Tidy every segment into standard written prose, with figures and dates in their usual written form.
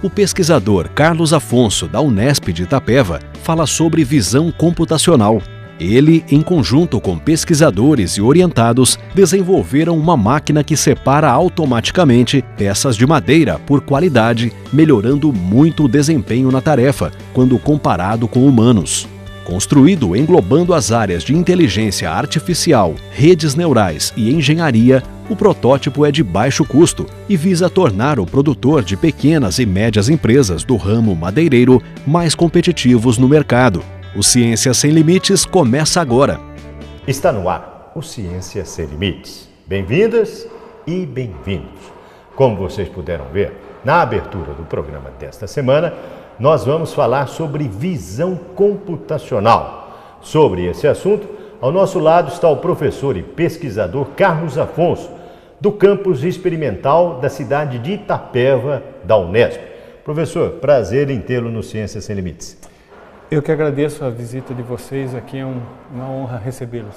O pesquisador Carlos Afonso, da Unesp de Itapeva, fala sobre visão computacional. Ele, em conjunto com pesquisadores e orientados, desenvolveram uma máquina que separa automaticamente peças de madeira por qualidade, melhorando muito o desempenho na tarefa, quando comparado com humanos. Construído englobando as áreas de inteligência artificial, redes neurais e engenharia, o protótipo é de baixo custo e visa tornar o produtor de pequenas e médias empresas do ramo madeireiro mais competitivos no mercado. O Ciência Sem Limites começa agora. Está no ar o Ciência Sem Limites. Bem-vindas e bem-vindos. Como vocês puderam ver, na abertura do programa desta semana, nós vamos falar sobre visão computacional. Sobre esse assunto, ao nosso lado está o professor e pesquisador Carlos Afonso, do campus experimental da cidade de Itapeva, da Unesp. Professor, prazer em tê-lo no Ciência Sem Limites. Eu que agradeço a visita de vocês, aqui é uma honra recebê-los.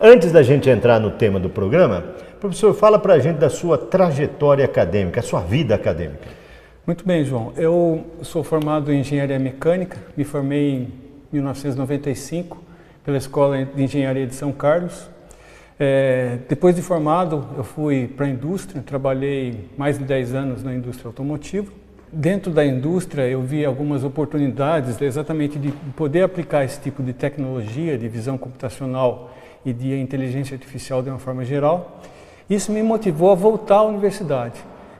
Antes da gente entrar no tema do programa, professor, fala pra gente da sua trajetória acadêmica, a sua vida acadêmica. Muito bem, João. Eu sou formado em Engenharia Mecânica, me formei em 1995 pela Escola de Engenharia de São Carlos. Depois de formado, eu fui para a indústria, trabalhei mais de 10 anos na indústria automotiva. Dentro da indústria, eu vi algumas oportunidades exatamente de poder aplicar esse tipo de tecnologia, de visão computacional e de inteligência artificial de uma forma geral. Isso me motivou a voltar à universidade.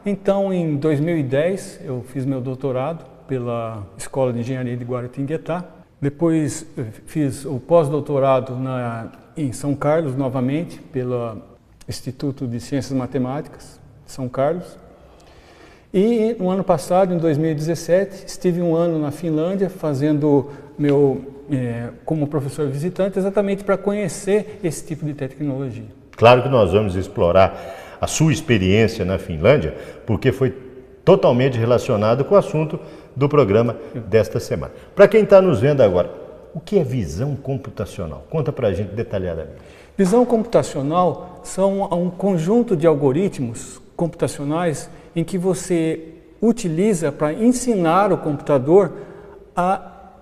Então, em 2010, eu fiz meu doutorado pela Escola de Engenharia de Guaratinguetá. Depois, fiz o pós-doutorado em São Carlos, novamente, pelo Instituto de Ciências Matemáticas de São Carlos. E no ano passado, em 2017, estive um ano na Finlândia fazendo como professor visitante, exatamente para conhecer esse tipo de tecnologia. Claro que nós vamos explorar a sua experiência na Finlândia, porque foi totalmente relacionado com o assunto do programa desta semana. Para quem está nos vendo agora, o que é visão computacional? Conta para a gente detalhadamente. Visão computacional são um conjunto de algoritmos computacionais em que você utiliza para ensinar o computador a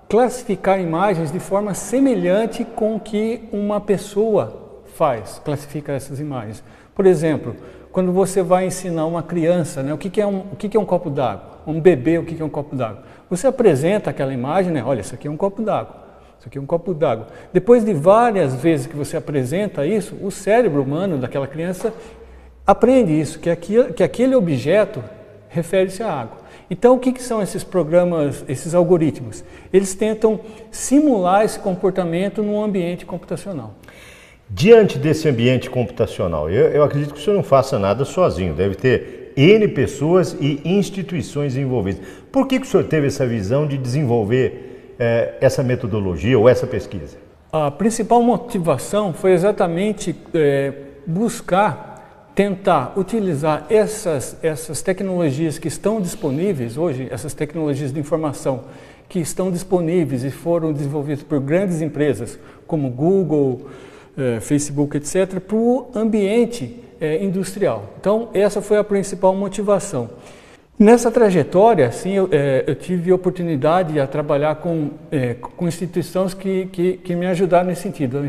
classificar imagens de forma semelhante com o que uma pessoa faz, classifica essas imagens. Por exemplo, quando você vai ensinar uma criança, né, o que é um copo d'água, um bebê, o que é um copo d'água, você apresenta aquela imagem, né, olha, isso aqui é um copo d'água, isso aqui é um copo d'água. Depois de várias vezes que você apresenta isso, o cérebro humano daquela criança aprende isso, que aquele objeto refere-se à água. Então, o que são esses programas, esses algoritmos? Eles tentam simular esse comportamento num ambiente computacional. Diante desse ambiente computacional, eu acredito que o senhor não faça nada sozinho, deve ter N pessoas e instituições envolvidas. Por que o senhor teve essa visão de desenvolver essa metodologia ou essa pesquisa? A principal motivação foi exatamente tentar utilizar essas tecnologias que estão disponíveis hoje, essas tecnologias de informação que estão disponíveis e foram desenvolvidas por grandes empresas como Google, Facebook, etc., para o ambiente industrial. Então, essa foi a principal motivação. Nessa trajetória, assim, eu tive a oportunidade de trabalhar com instituições que me ajudaram nesse sentido.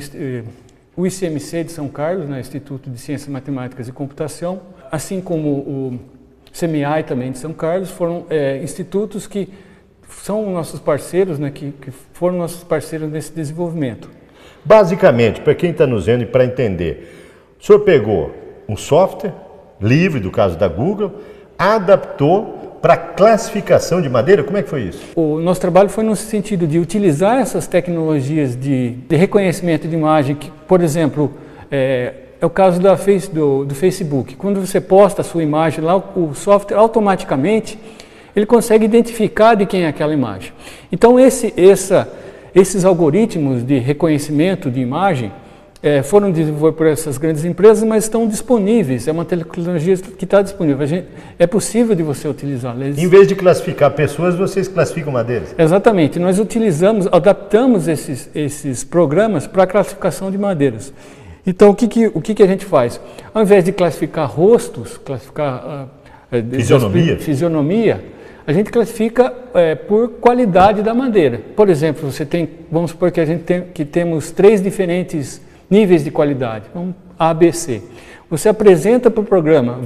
O ICMC de São Carlos, né, Instituto de Ciências Matemáticas e Computação, assim como o CMI também de São Carlos, foram institutos que são nossos parceiros, né, que foram nossos parceiros nesse desenvolvimento. Basicamente, para quem está nos vendo e para entender, o senhor pegou um software livre, do caso da Google, adaptou para classificação de madeira? Como é que foi isso? O nosso trabalho foi no sentido de utilizar essas tecnologias de reconhecimento de imagem, que, por exemplo, é o caso do Facebook. Quando você posta a sua imagem lá, o software automaticamente ele consegue identificar de quem é aquela imagem. Então, esses algoritmos de reconhecimento de imagem foram desenvolvidos por essas grandes empresas, mas estão disponíveis, é uma tecnologia que está disponível. É possível de você utilizá-la. Em vez de classificar pessoas, vocês classificam madeiras? Exatamente, nós adaptamos esses programas para a classificação de madeiras. Então, o que a gente faz? Ao invés de classificar rostos, classificar fisionomia, A gente classifica por qualidade da madeira. Por exemplo, vamos supor que temos 3 diferentes níveis de qualidade, A, B, C. Você apresenta para o programa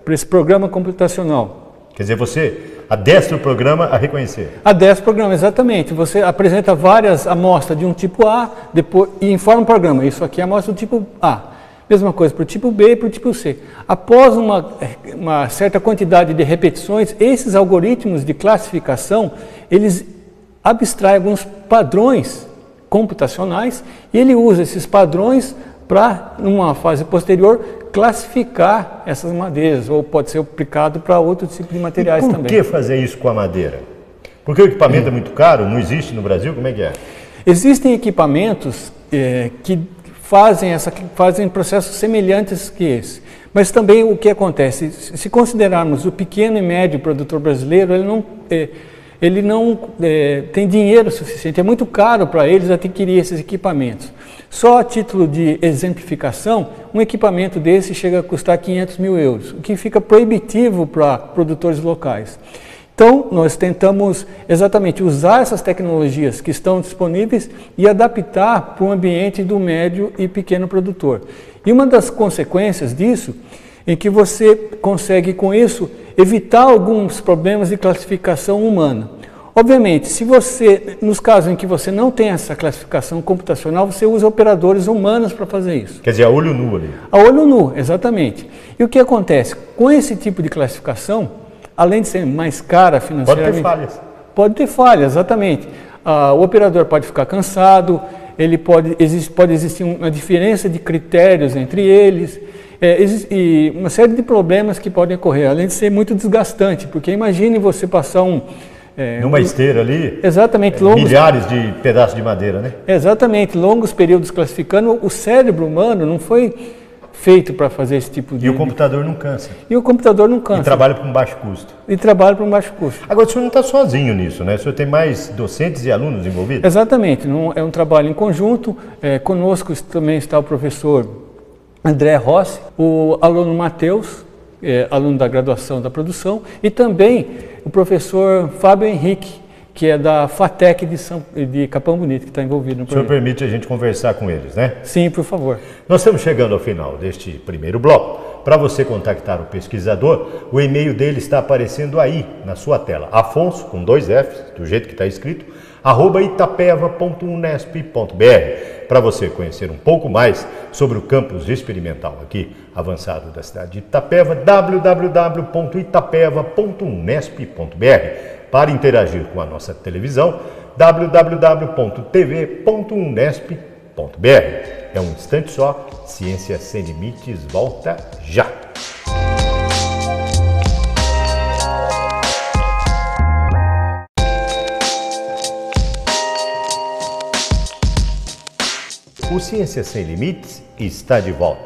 para esse programa computacional. Quer dizer, você adestra o programa a reconhecer. Adestra o programa, exatamente. Você apresenta várias amostras de um tipo A e informa o programa. Isso aqui é a amostra do tipo A. Mesma coisa para o tipo B e para o tipo C. Após uma certa quantidade de repetições, esses algoritmos de classificação, eles abstraem alguns padrões computacionais e ele usa esses padrões para, numa fase posterior, classificar essas madeiras, ou pode ser aplicado para outro tipo de materiais também. Por que fazer isso com a madeira? Porque o equipamento é muito caro, não existe no Brasil, como é que é? Existem equipamentos que fazem processos semelhantes que esse. Mas também o que acontece, se considerarmos o pequeno e médio produtor brasileiro, ele não tem dinheiro suficiente, é muito caro para eles adquirir esses equipamentos. Só a título de exemplificação, um equipamento desse chega a custar 500 mil euros, o que fica proibitivo para produtores locais. Então, nós tentamos exatamente usar essas tecnologias que estão disponíveis e adaptar para o ambiente do médio e pequeno produtor. E uma das consequências disso é que você consegue, com isso, evitar alguns problemas de classificação humana. Obviamente, nos casos em que você não tem essa classificação computacional, você usa operadores humanos para fazer isso. Quer dizer, a olho nu ali. A olho nu, exatamente. E o que acontece? Com esse tipo de classificação, além de ser mais cara financeiramente... Pode ter falhas. Pode ter falhas, exatamente. O operador pode ficar cansado, pode existir uma diferença de critérios entre eles, e uma série de problemas que podem ocorrer, além de ser muito desgastante, porque imagine você passar numa esteira ali, exatamente, milhares de pedaços de madeira, né? Exatamente, longos períodos classificando. O cérebro humano não foi feito para fazer esse tipo de... E o computador não cansa. E o computador não cansa. E trabalha com baixo custo. Agora, o senhor não está sozinho nisso, né? O senhor tem mais docentes e alunos envolvidos? Exatamente, é um trabalho em conjunto. Conosco também está o professor André Rossi, o aluno Matheus, aluno da graduação da produção, e também o professor Fábio Henrique, que é da FATEC de Capão Bonito, que está envolvido no projeto. O senhor permite a gente conversar com eles, né? Sim, por favor. Nós estamos chegando ao final deste primeiro bloco. Para você contactar o pesquisador, o e-mail dele está aparecendo aí na sua tela. Afonso, com 2 Fs, do jeito que está escrito, @itapeva.unesp.br. Para você conhecer um pouco mais sobre o campus experimental aqui avançado da cidade de Itapeva, www.itapeva.unesp.br. Para interagir com a nossa televisão, www.tv.unesp.br. É um instante só, Ciência Sem Limites volta já. O Ciência Sem Limites está de volta.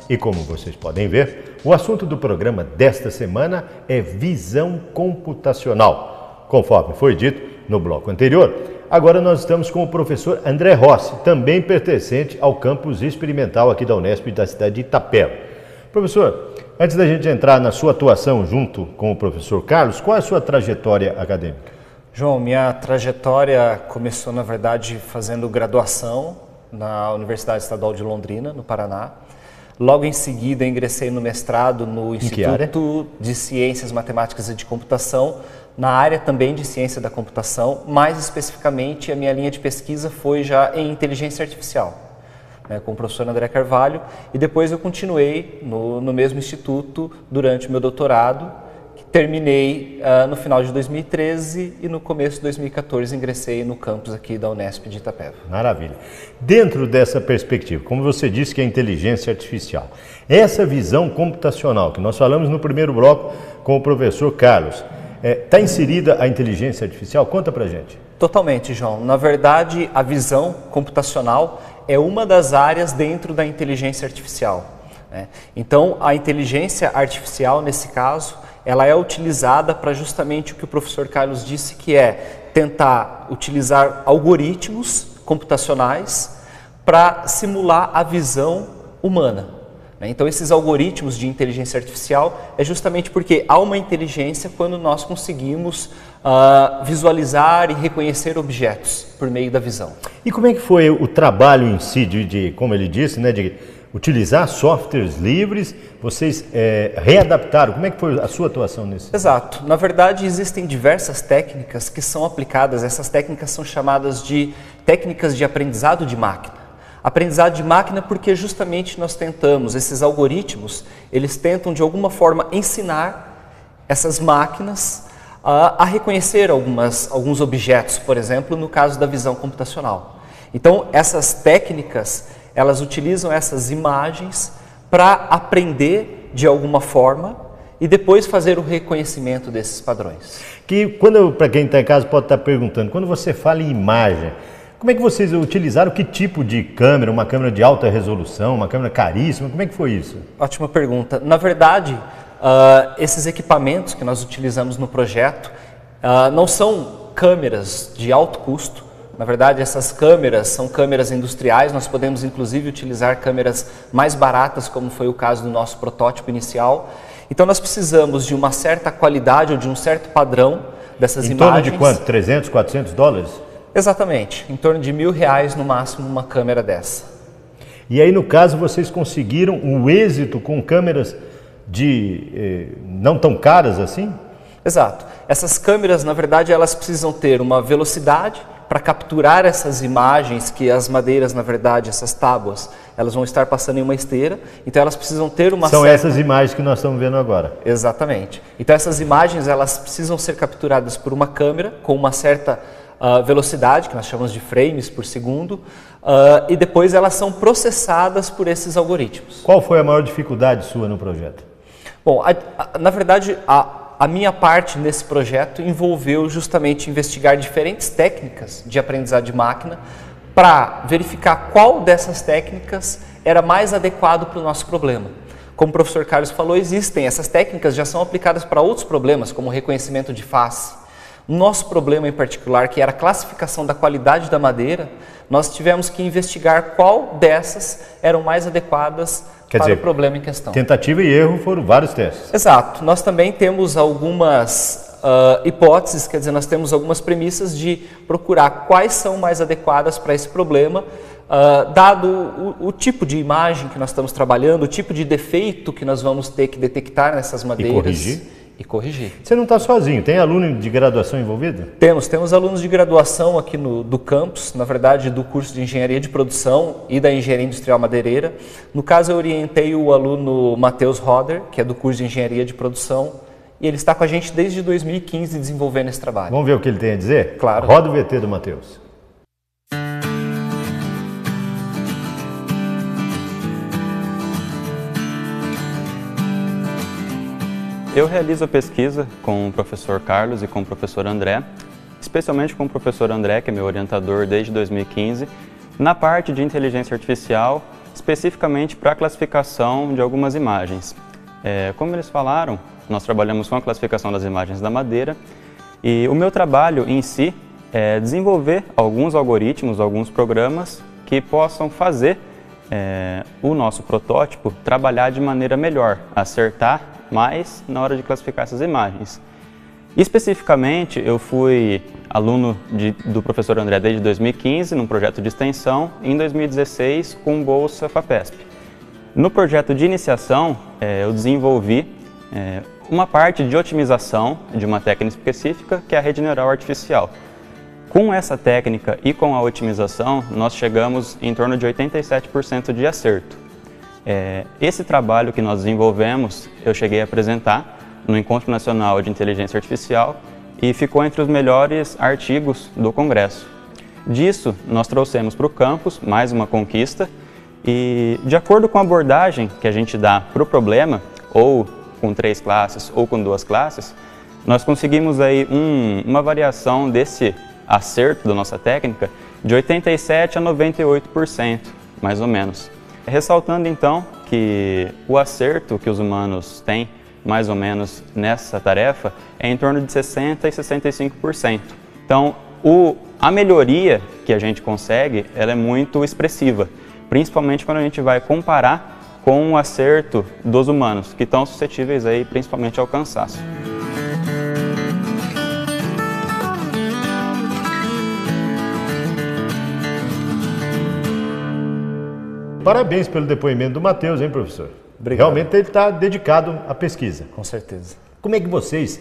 E como vocês podem ver, o assunto do programa desta semana é visão computacional. Conforme foi dito no bloco anterior, agora nós estamos com o professor André Rossi, também pertencente ao campus experimental aqui da Unesp da cidade de Itapeva. Professor, antes da gente entrar na sua atuação junto com o professor Carlos, qual é a sua trajetória acadêmica? João, minha trajetória começou, na verdade, fazendo graduação na Universidade Estadual de Londrina, no Paraná. Logo em seguida, ingressei no mestrado no Instituto de Ciências Matemáticas e de Computação, na área também de ciência da computação. Mais especificamente, a minha linha de pesquisa foi já em inteligência artificial, com o professor André Carvalho, e depois eu continuei no mesmo instituto durante o meu doutorado, que terminei no final de 2013 e no começo de 2014 ingressei no campus aqui da Unesp de Itapeva. Maravilha. Dentro dessa perspectiva, como você disse que é inteligência artificial, essa visão computacional que nós falamos no primeiro bloco com o professor Carlos, está inserida a inteligência artificial? Conta pra gente. Totalmente, João. Na verdade, a visão computacional é uma das áreas dentro da inteligência artificial. Então, a inteligência artificial, nesse caso, ela é utilizada para justamente o que o professor Carlos disse, que é tentar utilizar algoritmos computacionais para simular a visão humana. Então, esses algoritmos de inteligência artificial é justamente porque há uma inteligência quando nós conseguimos visualizar e reconhecer objetos por meio da visão. E como é que foi o trabalho em si, como ele disse, né, de utilizar softwares livres? Vocês readaptaram? Como é que foi a sua atuação nisso? Exato. Na verdade, existem diversas técnicas que são aplicadas. Essas técnicas são chamadas de técnicas de aprendizado de máquina. Aprendizado de máquina porque justamente nós tentamos, esses algoritmos, eles tentam de alguma forma ensinar essas máquinas a reconhecer alguns objetos, por exemplo, no caso da visão computacional. Então, essas técnicas, elas utilizam essas imagens para aprender de alguma forma e depois fazer o reconhecimento desses padrões. Para quem está em casa pode estar perguntando, quando você fala em imagem, como é que vocês utilizaram? Que tipo de câmera? Uma câmera de alta resolução, uma câmera caríssima? Como é que foi isso? Ótima pergunta. Na verdade, esses equipamentos que nós utilizamos no projeto não são câmeras de alto custo. Na verdade, essas câmeras são câmeras industriais. Nós podemos, inclusive, utilizar câmeras mais baratas, como foi o caso do nosso protótipo inicial. Então, nós precisamos de uma certa qualidade ou de um certo padrão dessas imagens. Em torno de quanto? 300, 400 dólares? Exatamente, em torno de R$1.000 no máximo uma câmera dessa. E aí, no caso, vocês conseguiram um êxito com câmeras não tão caras assim? Exato. Essas câmeras, na verdade, elas precisam ter uma velocidade para capturar essas imagens que as madeiras, na verdade, essas tábuas, elas vão estar passando em uma esteira, então elas precisam ter uma São essas imagens que nós estamos vendo agora. Exatamente. Então essas imagens, elas precisam ser capturadas por uma câmera com uma certa velocidade, que nós chamamos de frames por segundo, e depois elas são processadas por esses algoritmos. Qual foi a maior dificuldade sua no projeto? Bom, na verdade, a minha parte nesse projeto envolveu justamente investigar diferentes técnicas de aprendizado de máquina para verificar qual dessas técnicas era mais adequado para o nosso problema. Como o professor Carlos falou, essas técnicas já são aplicadas para outros problemas, como reconhecimento de face. O nosso problema em particular, que era a classificação da qualidade da madeira, nós tivemos que investigar qual dessas eram mais adequadas para o problema em questão. Tentativa e erro foram vários testes. Exato. Nós também temos algumas hipóteses, quer dizer, nós temos algumas premissas de procurar quais são mais adequadas para esse problema, dado o tipo de imagem que nós estamos trabalhando, o tipo de defeito que nós vamos ter que detectar nessas madeiras. E corrigir. Você não está sozinho, tem aluno de graduação envolvido? Temos alunos de graduação aqui do campus, na verdade do curso de Engenharia de Produção e da Engenharia Industrial Madeireira. No caso eu orientei o aluno Matheus Roder, que é do curso de Engenharia de Produção, e ele está com a gente desde 2015 desenvolvendo esse trabalho. Vamos ver o que ele tem a dizer? Claro. Roda o VT do Matheus. Eu realizo a pesquisa com o professor Carlos e com o professor André, especialmente com o professor André, que é meu orientador desde 2015, na parte de inteligência artificial, especificamente para a classificação de algumas imagens. Como eles falaram, nós trabalhamos com a classificação das imagens da madeira e o meu trabalho em si é desenvolver alguns algoritmos, alguns programas que possam fazer o nosso protótipo trabalhar de maneira melhor, acertar mais na hora de classificar essas imagens. Especificamente, eu fui aluno do professor André desde 2015, num projeto de extensão, e em 2016 com bolsa FAPESP. No projeto de iniciação, eu desenvolvi uma parte de otimização de uma técnica específica, que é a rede neural artificial. Com essa técnica e com a otimização, nós chegamos em torno de 87% de acerto. Esse trabalho que nós desenvolvemos, eu cheguei a apresentar no Encontro Nacional de Inteligência Artificial e ficou entre os melhores artigos do Congresso. Disso, nós trouxemos para o campus mais uma conquista e, de acordo com a abordagem que a gente dá para o problema, ou com 3 classes ou com 2 classes, nós conseguimos aí uma variação desse acerto da nossa técnica de 87% a 98%, mais ou menos. Ressaltando então que o acerto que os humanos têm, mais ou menos nessa tarefa, é em torno de 60% e 65%. Então, a melhoria que a gente consegue, ela é muito expressiva, principalmente quando a gente vai comparar com o acerto dos humanos, que estão suscetíveis aí principalmente ao cansaço. Parabéns pelo depoimento do Matheus, hein, professor? Obrigado. Realmente ele está dedicado à pesquisa. Com certeza. Como é que vocês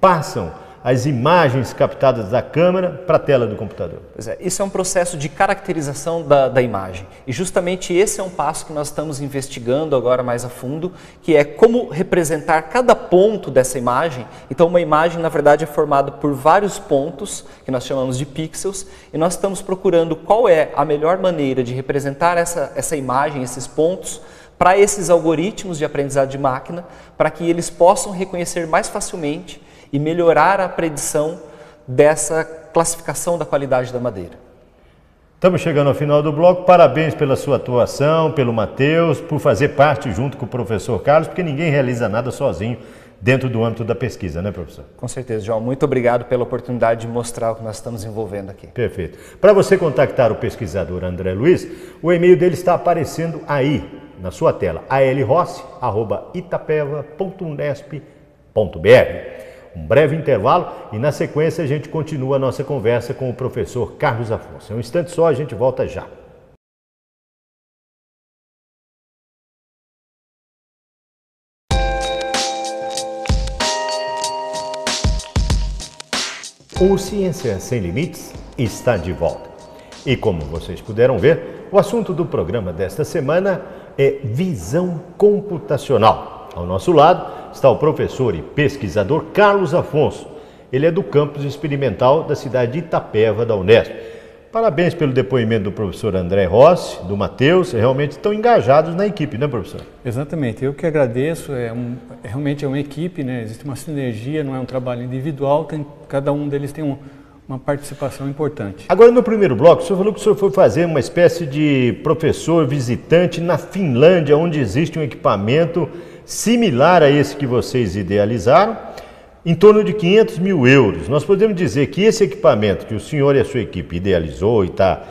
passam as imagens captadas da câmera para a tela do computador? Pois é, isso é um processo de caracterização da imagem. E justamente esse é um passo que nós estamos investigando agora mais a fundo, que é como representar cada ponto dessa imagem. Então, uma imagem, na verdade, é formada por vários pontos, que nós chamamos de pixels, e nós estamos procurando qual é a melhor maneira de representar essa imagem, esses pontos, para esses algoritmos de aprendizado de máquina, para que eles possam reconhecer mais facilmente e melhorar a predição dessa classificação da qualidade da madeira. Estamos chegando ao final do bloco. Parabéns pela sua atuação, pelo Matheus, por fazer parte junto com o professor Carlos, porque ninguém realiza nada sozinho dentro do âmbito da pesquisa, né, professor? Com certeza, João. Muito obrigado pela oportunidade de mostrar o que nós estamos envolvendo aqui. Perfeito. Para você contactar o pesquisador André Luiz, o e-mail dele está aparecendo aí, na sua tela, alrossi@itapeva.unesp.br. Um breve intervalo e na sequência a gente continua a nossa conversa com o professor Carlos Afonso. Em um instante só, a gente volta já. O Ciência Sem Limites está de volta. E como vocês puderam ver, o assunto do programa desta semana é visão computacional. Ao nosso lado está o professor e pesquisador Carlos Afonso. Ele é do campus experimental da cidade de Itapeva, da Unesp. Parabéns pelo depoimento do professor André Rossi, do Matheus, realmente estão engajados na equipe, né, professor? Exatamente, eu que agradeço, realmente é uma equipe, né? Existe uma sinergia, não é um trabalho individual, cada um deles tem uma participação importante. Agora, no primeiro bloco, o senhor falou que o senhor foi fazer uma espécie de professor visitante na Finlândia, onde existe um equipamento similar a esse que vocês idealizaram, em torno de 500 mil euros. Nós podemos dizer que esse equipamento que o senhor e a sua equipe idealizou e está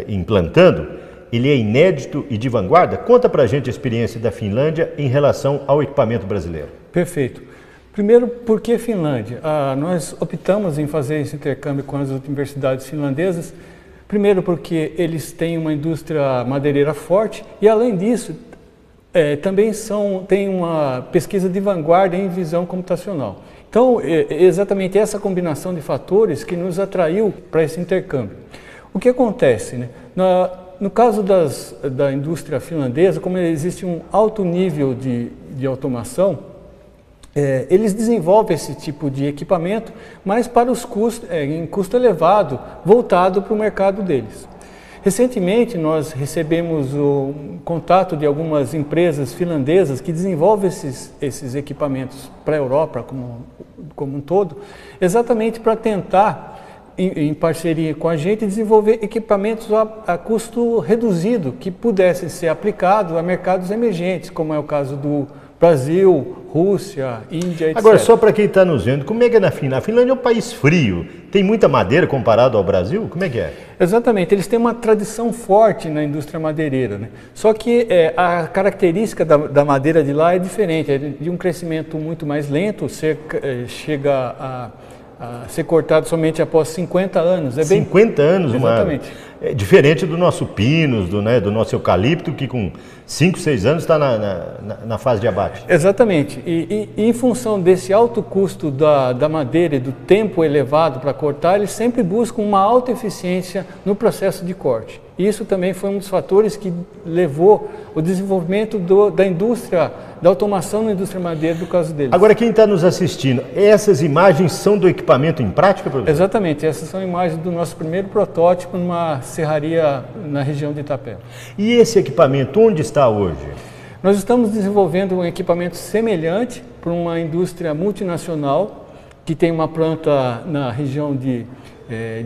implantando, ele é inédito e de vanguarda? Conta pra gente a experiência da Finlândia em relação ao equipamento brasileiro. Perfeito. Primeiro, por que Finlândia? Nós optamos em fazer esse intercâmbio com as universidades finlandesas, primeiro porque eles têm uma indústria madeireira forte e, além disso, também tem uma pesquisa de vanguarda em visão computacional. Então, exatamente essa combinação de fatores que nos atraiu para esse intercâmbio. O que acontece, né? No caso da indústria finlandesa, como existe um alto nível de automação, eles desenvolvem esse tipo de equipamento, mas para os custos, em custo elevado, voltado para o mercado deles. Recentemente, nós recebemos o contato de algumas empresas finlandesas que desenvolvem esses equipamentos para a Europa como um todo, exatamente para tentar, em parceria com a gente, desenvolver equipamentos a custo reduzido, que pudessem ser aplicados a mercados emergentes, como é o caso do Brasil, Rússia, Índia, etc. Agora, só para quem está nos vendo, como é que é na Finlândia? A Finlândia é um país frio, tem muita madeira comparado ao Brasil? Como é que é? Exatamente, eles têm uma tradição forte na indústria madeireira, né? Só que a característica da madeira de lá é diferente, é de um crescimento muito mais lento, chega a ser cortado somente após 50 anos. 50 anos? Exatamente. É diferente do nosso pinus, do nosso eucalipto, que com 5, 6 anos está na fase de abate. Exatamente. E em função desse alto custo da madeira e do tempo elevado para cortar, eles sempre buscam uma alta eficiência no processo de corte. Isso também foi um dos fatores que levou o desenvolvimento da indústria, da automação na indústria madeira, do caso deles. Agora, quem está nos assistindo, essas imagens são do equipamento em prática, professor? Exatamente, essas são imagens do nosso primeiro protótipo numa serraria na região de Itapeva. E esse equipamento, onde está hoje? Nós estamos desenvolvendo um equipamento semelhante para uma indústria multinacional que tem uma planta na região de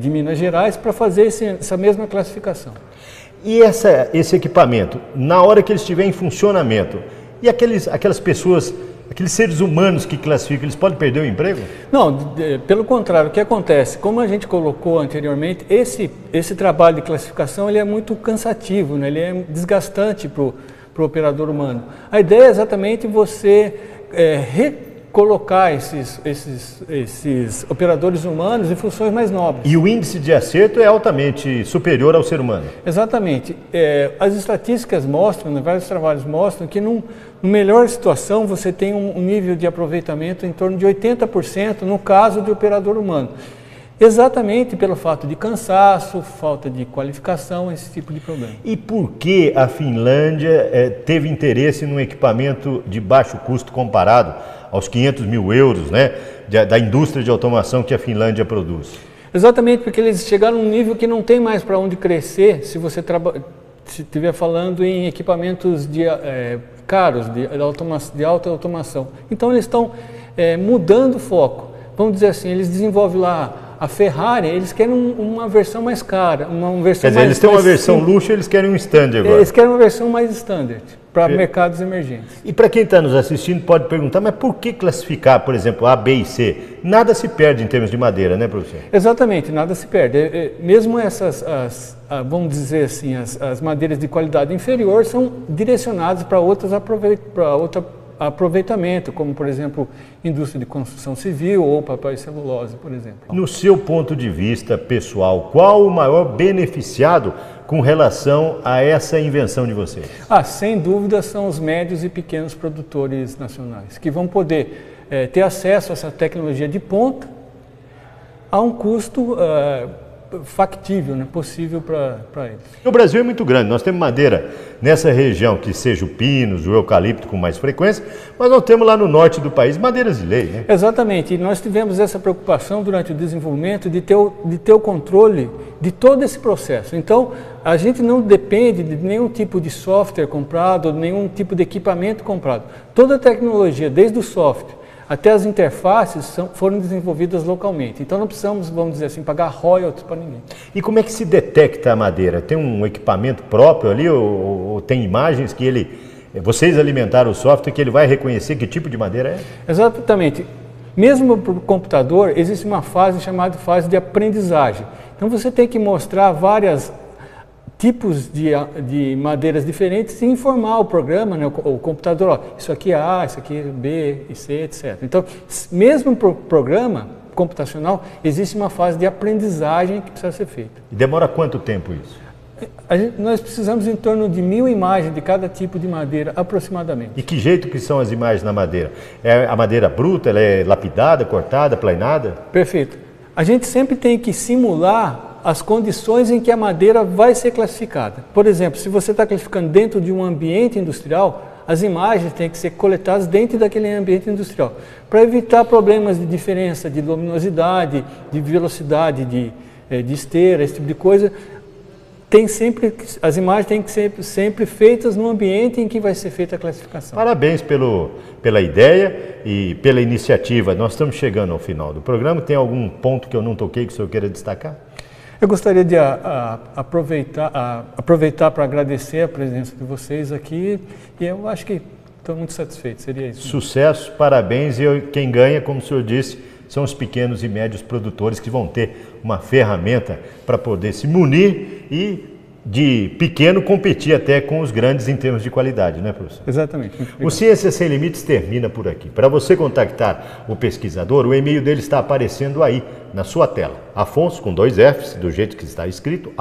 Minas Gerais para fazer essa mesma classificação. E esse equipamento, na hora que ele estiver em funcionamento, e aquelas pessoas, aqueles seres humanos que classificam, eles podem perder o emprego? Não, pelo contrário, o que acontece? Como a gente colocou anteriormente, esse trabalho de classificação ele é muito cansativo, né? Ele é desgastante para o operador humano. A ideia é exatamente você recolocar esses operadores humanos em funções mais nobres. E o índice de acerto é altamente superior ao ser humano. Exatamente. As estatísticas mostram, vários trabalhos mostram que numa melhor situação você tem um nível de aproveitamento em torno de 80% no caso de operador humano. Exatamente pelo fato de cansaço, falta de qualificação, esse tipo de problema. E por que a Finlândia teve interesse num equipamento de baixo custo comparado aos 500 mil euros, né, da indústria de automação que a Finlândia produz? Exatamente porque eles chegaram num nível que não tem mais para onde crescer se você estiver falando em equipamentos caros, de alta automação. Então eles estão mudando o foco. Vamos dizer assim, eles desenvolvem lá a Ferrari, eles querem uma versão mais cara, uma versão Quer dizer, eles têm uma versão luxo, eles querem um standard agora. Eles querem uma versão mais standard, para mercados emergentes. E para quem está nos assistindo pode perguntar, mas por que classificar, por exemplo, A, B e C? Nada se perde em termos de madeira, né, professor? Exatamente, nada se perde. Mesmo essas, vamos dizer assim, as madeiras de qualidade inferior são direcionadas para outro aproveitamento, como, por exemplo, indústria de construção civil ou papel e celulose, por exemplo. No seu ponto de vista pessoal, qual o maior beneficiado com relação a essa invenção de vocês? Sem dúvida, são os médios e pequenos produtores nacionais, que vão poder ter acesso a essa tecnologia de ponta a um custo factível, né, possível para eles. O Brasil é muito grande, nós temos madeira nessa região, que seja o pinus, o eucalipto com mais frequência, mas nós temos lá no norte do país madeiras de lei, né? Exatamente, e nós tivemos essa preocupação durante o desenvolvimento de ter o controle de todo esse processo. Então, a gente não depende de nenhum tipo de software comprado, nenhum tipo de equipamento comprado. Toda a tecnologia, desde o software até as interfaces, foram desenvolvidas localmente. Então não precisamos, vamos dizer assim, pagar royalties para ninguém. E como é que se detecta a madeira? Tem um equipamento próprio ali ou tem imagens que vocês alimentaram o software que ele vai reconhecer que tipo de madeira é? Exatamente. Mesmo para o computador, existe uma fase chamada fase de aprendizagem. Então você tem que mostrar vários tipos de madeiras diferentes e informar o programa, né, o computador, isso aqui é A, isso aqui é B e C, etc. Então, mesmo para o programa computacional, existe uma fase de aprendizagem que precisa ser feita. E demora quanto tempo isso? Nós precisamos em torno de 1000 imagens de cada tipo de madeira, aproximadamente. E que jeito que são as imagens na madeira? É a madeira bruta, ela é lapidada, cortada, plainada? Perfeito. A gente sempre tem que simular as condições em que a madeira vai ser classificada. Por exemplo, se você está classificando dentro de um ambiente industrial, as imagens têm que ser coletadas dentro daquele ambiente industrial, para evitar problemas de diferença de luminosidade, de velocidade de esteira, esse tipo de coisa. As imagens têm que ser sempre feitas no ambiente em que vai ser feita a classificação. Parabéns pela ideia e pela iniciativa. Nós estamos chegando ao final do programa. Tem algum ponto que eu não toquei que o senhor queira destacar? Eu gostaria de aproveitar para agradecer a presença de vocês aqui e eu acho que estou muito satisfeito, seria isso. Sucesso, parabéns e quem ganha, como o senhor disse, são os pequenos e médios produtores que vão ter uma ferramenta para poder se munir e de pequeno competir até com os grandes em termos de qualidade, não é, professor? Exatamente. O Ciências Sem Limites termina por aqui. Para você contactar o pesquisador, o e-mail dele está aparecendo aí na sua tela. Afonso, com 2 Fs, do jeito que está escrito,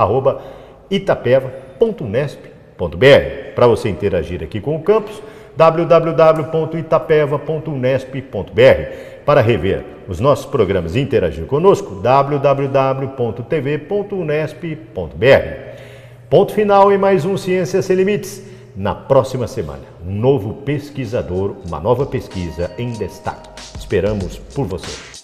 @itapeva.unesp.br. Para você interagir aqui com o campus, www.itapeva.unesp.br. Para rever os nossos programas e interagir conosco, www.tv.unesp.br. Ponto final em mais um Ciências Sem Limites. Na próxima semana, um novo pesquisador, uma nova pesquisa em destaque. Esperamos por você.